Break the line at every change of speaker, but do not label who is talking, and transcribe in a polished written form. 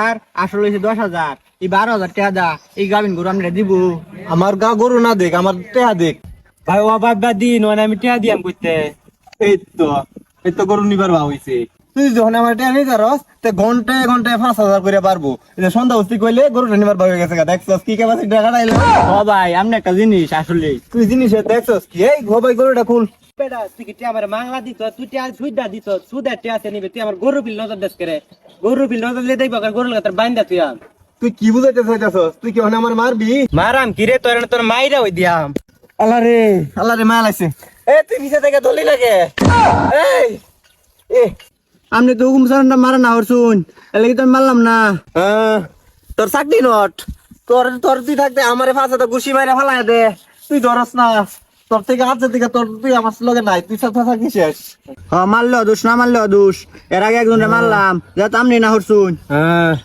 আর আসলে 10,000 এই 12,000 টাকা দা এই গাবিন গরু আমরা দিব।
আমার গা গরু না দেখ, আমার টেহা দেখ।
ভাই ও বাবা দিন আমি টাকা দিয়াম কইতে।
এই তো এই তো গরু নিবার ভাব হইছে। তুই যখন আমার টেহা নিয়ে যারস তে ঘন্টায় ঘন্টায় 5,000 করে পারবো। এটা সন্ধ্যা হস্তি কইলে গরুটা নিবার ভাব হয়ে গেছে। দেখছস কি ক্যাপাসিটি টাকা আইলো।
ও ভাই আমনে একটা জিনিস আসলে
তুই জিনিস দেখছস কি? এই গো ভাই গরুটা খুল।
বেটা তুই কি আমার মাংলা দিত তুই টিয়া সুইদা দিত সুদা টিয়া আছে নিবে তুই আমার গরু বিল নজর দেশ করে গরু বিল নজর দিলে দেখব গরু লাগাতার বাইন্দা তুই আম
তুই কি বুঝাইতে চাইতাছস? তুই কি হন আমার মারবি?
মারাম কিরে তোর মাইরা হই দিয়াম।
আল্লাহ রে মাল আছে। এ তুই নিচে থেকে ধরলি লাগে। এই এ
আমনে তো হুকুম সারন্ডা মারা না হরছুন এলাকি তো আমি মারলাম না।
তোর চাকরি নট। তোর তোর তুই থাকতে আমারে ফাঁসে তো ঘুষি মাইরা ফালাই দে। তুই ধরস না। তোর থেকে হাতের দিকে তোর তুই আমার লগে নাই। তুই সব থাকা কি শেষ?
মারলো দোষ না মারলো দোষ এর আগে একজনটা মারলাম যা আমনি না হরছুন।